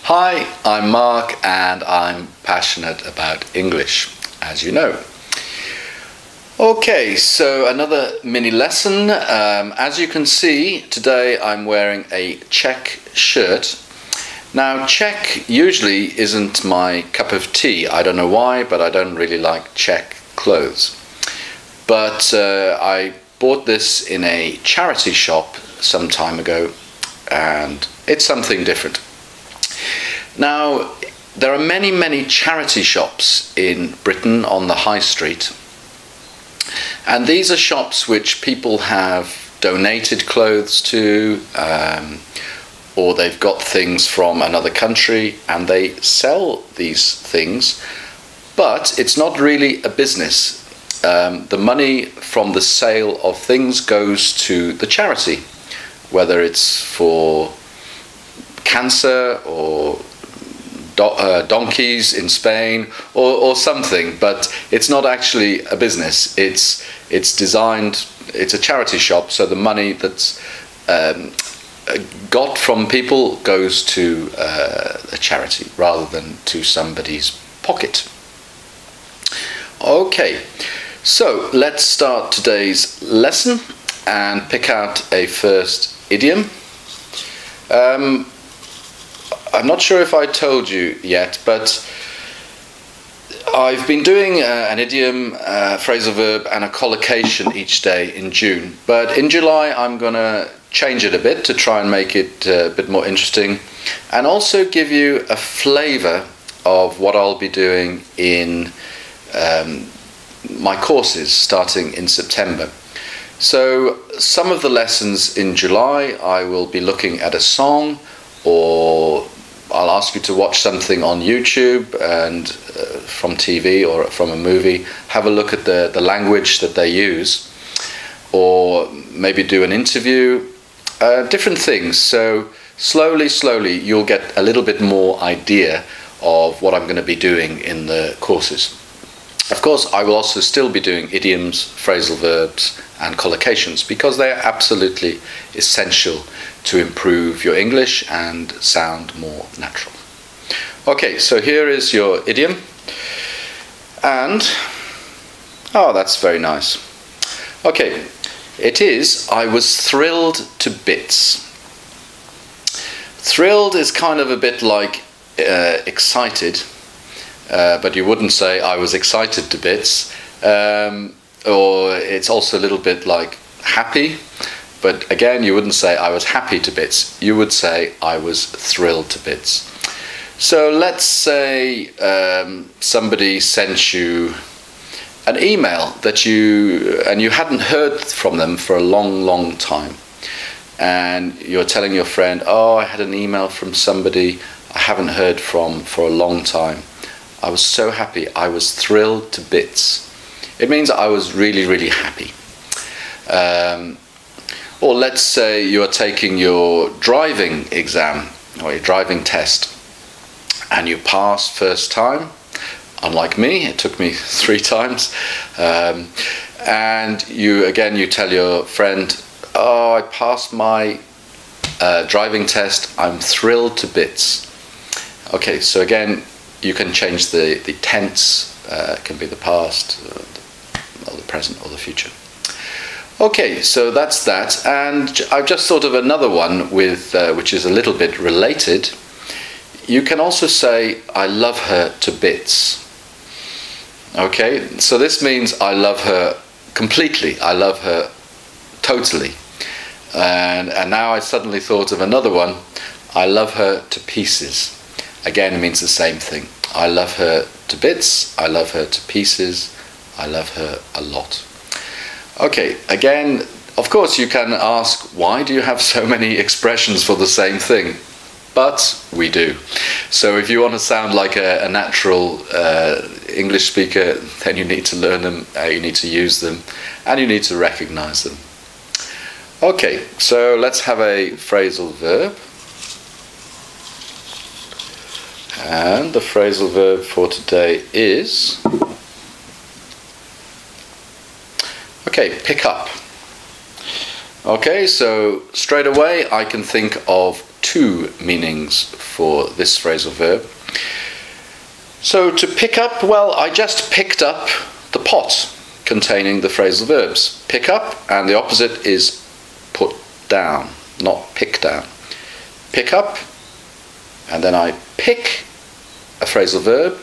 Hi, I'm Mark and I'm passionate about English, as you know. Okay, so another mini lesson. As you can see, today I'm wearing a check shirt. Now, check usually isn't my cup of tea. I don't know why, but I don't really like check clothes. But I bought this in a charity shop some time ago, and it's something different. Now, there are many charity shops in Britain on the high street, and these are shops which people have donated clothes to, or they've got things from another country and they sell these things, but it's not really a business. The money from the sale of things goes to the charity, whether it's for cancer or donkeys in Spain or something, but it's not actually a business. It's designed, it's a charity shop, so the money that's got from people goes to a charity rather than to somebody's pocket. Okay, so let's start today's lesson and pick out a first idiom. I'm not sure if I told you yet, but I've been doing an idiom, phrasal verb and a collocation each day in June. But in July I'm going to change it a bit to try and make it a bit more interesting and also give you a flavour of what I'll be doing in my courses starting in September. So some of the lessons in July I will be looking at a song, or I'll ask you to watch something on YouTube and from TV or from a movie, have a look at the language that they use, or maybe do an interview, different things. So slowly you'll get a little bit more idea of what I'm going to be doing in the courses. Of course, I will also still be doing idioms, phrasal verbs and collocations because they are absolutely essential to improve your English and sound more natural. Okay, so here is your idiom. And, oh, that's very nice. Okay, it is, I was thrilled to bits. Thrilled is kind of a bit like excited, but you wouldn't say I was excited to bits. Or it's also a little bit like happy, but again you wouldn't say I was happy to bits, you would say I was thrilled to bits. So let's say somebody sent you an email that you hadn't heard from them for a long time, and you're telling your friend, oh, I had an email from somebody I haven't heard from for a long time. I was so happy, I was thrilled to bits. It means I was really happy. Or let's say you're taking your driving exam or your driving test and you pass first time. Unlike me, it took me 3 times. And you tell your friend, oh, I passed my driving test, I'm thrilled to bits. Okay, so again, you can change the tense, it can be the past, or the present, or the future. Okay, so that's that, and I've just thought of another one with which is a little bit related. You can also say, I love her to bits. Okay, so this means I love her completely, I love her totally. And now I suddenly thought of another one, I love her to pieces. Again, it means the same thing. I love her to bits, I love her to pieces, I love her a lot. Okay, again, of course you can ask, why do you have so many expressions for the same thing? But we do. So if you want to sound like a natural English speaker, then you need to learn them, you need to use them, and you need to recognize them. Okay, so let's have a phrasal verb. And the phrasal verb for today is, okay, pick up. Okay, so straight away I can think of two meanings for this phrasal verb. So to pick up, well, I just picked up the pot containing the phrasal verbs. Pick up, and the opposite is put down, not pick down. Pick up, and then I pick a phrasal verb,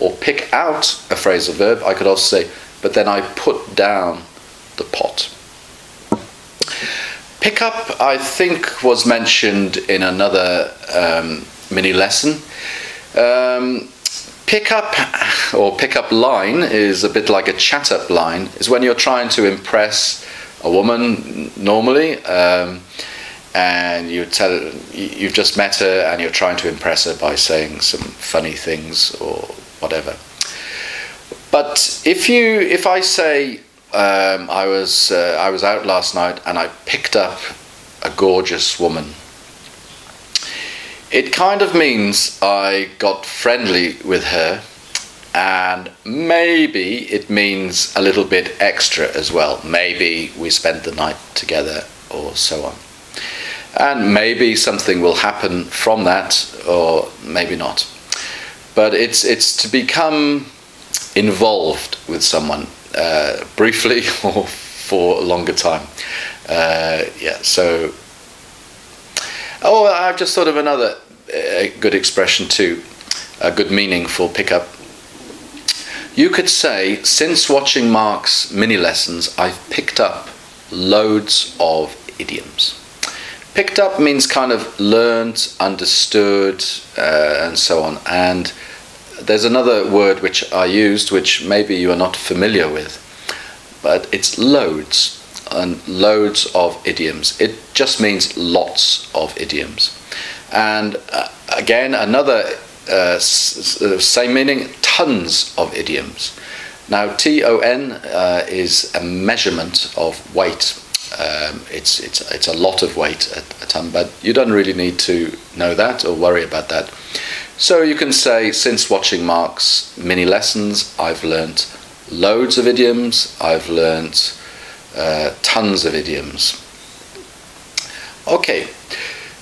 or pick out a phrasal verb. I could also say, but then I put down the pot. Pick up, I think, was mentioned in another mini lesson. Pick up or pick up line is a bit like a chat up line. Is when you're trying to impress a woman normally, and you've just met her and you're trying to impress her by saying some funny things or whatever. But if I say I was out last night and I picked up a gorgeous woman, it kind of means I got friendly with her, and maybe it means a little bit extra as well. Maybe we spent the night together or so on. And maybe something will happen from that, or maybe not. But it's to become involved with someone, briefly or for a longer time. Yeah, so... Oh, I've just thought of another good expression too, a good meaning for pick up. You could say, since watching Mark's mini lessons, I've picked up loads of idioms. Picked up means kind of learned, understood, and so on. And there's another word which I used, which maybe you are not familiar with, but it's loads, and loads of idioms. It just means lots of idioms. And again, another same meaning, tons of idioms. Now, ton is a measurement of weight. It's a lot of weight, a ton, but you don't really need to know that or worry about that. So you can say, since watching Mark's mini lessons, I've learnt loads of idioms. I've learnt tons of idioms. Okay,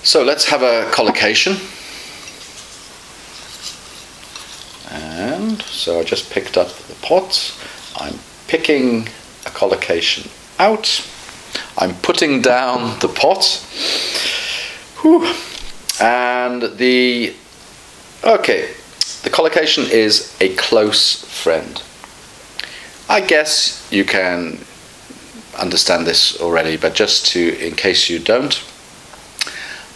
so let's have a collocation. And so I just picked up the pot. I'm picking a collocation out. I'm putting down the pot. Whew. And the collocation is a close friend. I guess you can understand this already, but just in case you don't,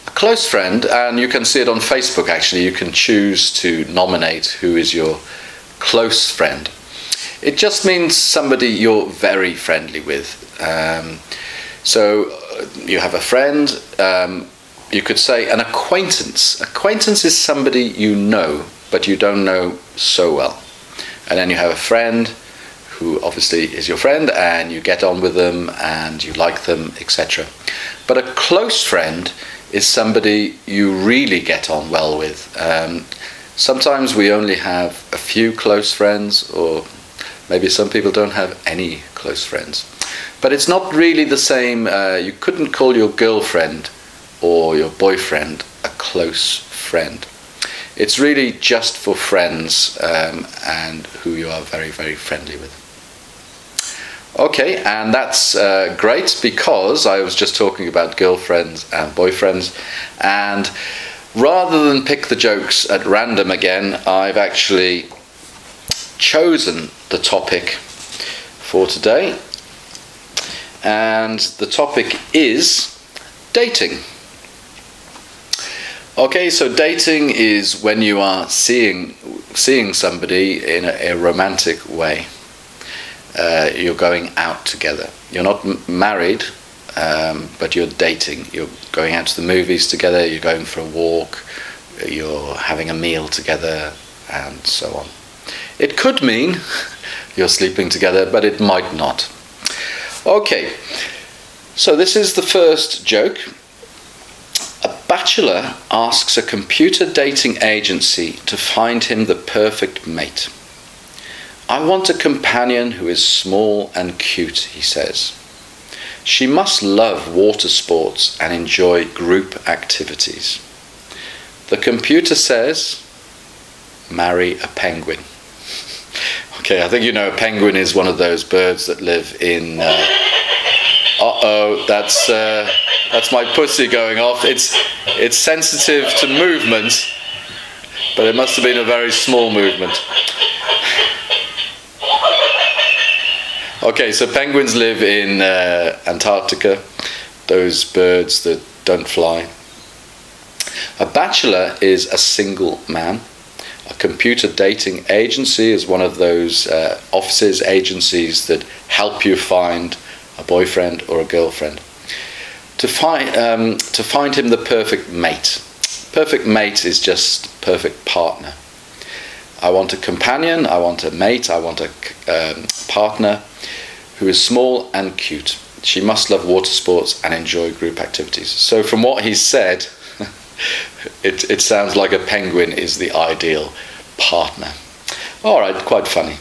a close friend, and you can see it on Facebook actually, you can choose to nominate who is your close friend. It just means somebody you're very friendly with. So you have a friend, you could say an acquaintance. Acquaintance is somebody you know, but you don't know so well. And then you have a friend who obviously is your friend, and you get on with them and you like them, etc. But a close friend is somebody you really get on well with. Sometimes we only have a few close friends, or maybe some people don't have any close friends. But it's not really the same. You couldn't call your girlfriend or your boyfriend a close friend. It's really just for friends and who you are very, very friendly with. Okay, and that's great, because I was just talking about girlfriends and boyfriends, and rather than pick the jokes at random again, I've actually chosen the topic for today, and the topic is dating. Okay, so dating is when you are seeing somebody in a romantic way. You're going out together. You're not married, but you're dating. You're going out to the movies together, you're going for a walk, you're having a meal together, and so on. It could mean you're sleeping together, but it might not. Okay, so this is the first joke. A bachelor asks a computer dating agency to find him the perfect mate. I want a companion who is small and cute, he says. She must love water sports and enjoy group activities. The computer says, marry a penguin. Okay, I think you know a penguin is one of those birds that live in... uh-oh, that's my pussy going off. It's sensitive to movement, but it must have been a very small movement. Okay, so penguins live in Antarctica, those birds that don't fly. A bachelor is a single man. A computer dating agency is one of those offices, agencies that help you find a boyfriend or a girlfriend. To find him the perfect mate. Perfect mate is just perfect partner. I want a companion, I want a mate, I want a partner who is small and cute. She must love water sports and enjoy group activities. So from what he said, it sounds like a penguin is the ideal partner. All right, quite funny.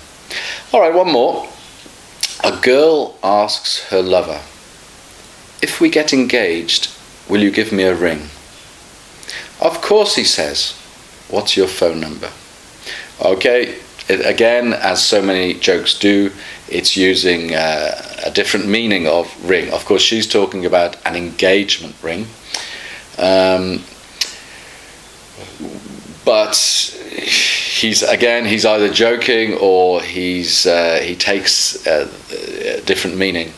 All right, one more. A girl asks her lover, if we get engaged, will you give me a ring? Of course, he says. What's your phone number? Okay, again, as so many jokes do, it's using a different meaning of ring. Of course, she's talking about an engagement ring. But he's either joking or he takes a different meaning.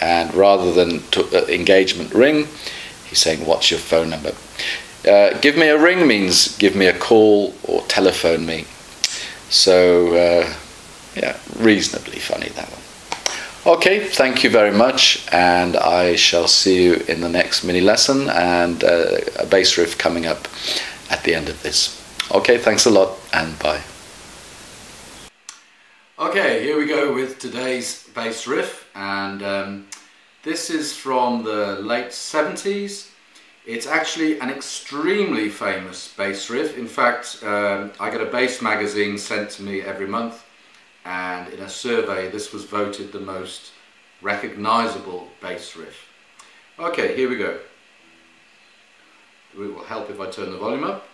And rather than engagement ring, he's saying, what's your phone number? Give me a ring means give me a call or telephone me. So, yeah, reasonably funny, that one. Okay, thank you very much, and I shall see you in the next mini lesson, and a bass riff coming up at the end of this. Okay, thanks a lot, and bye. Okay, here we go with today's bass riff, and this is from the late 70s. It's actually an extremely famous bass riff. In fact, I get a bass magazine sent to me every month, and in a survey this was voted the most recognizable bass riff. Okay, here we go. It will help if I turn the volume up.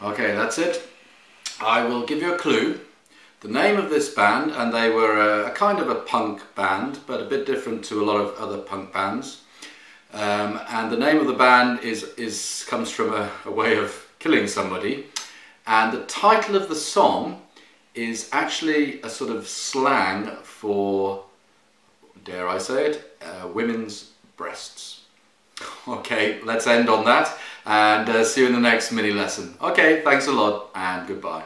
Okay, that's it. I will give you a clue. The name of this band, and they were a kind of a punk band, but a bit different to a lot of other punk bands. And the name of the band comes from a way of killing somebody. And the title of the song is actually a sort of slang for, dare I say it, women's breasts. Okay, let's end on that, and see you in the next mini lesson. Okay, thanks a lot, and goodbye.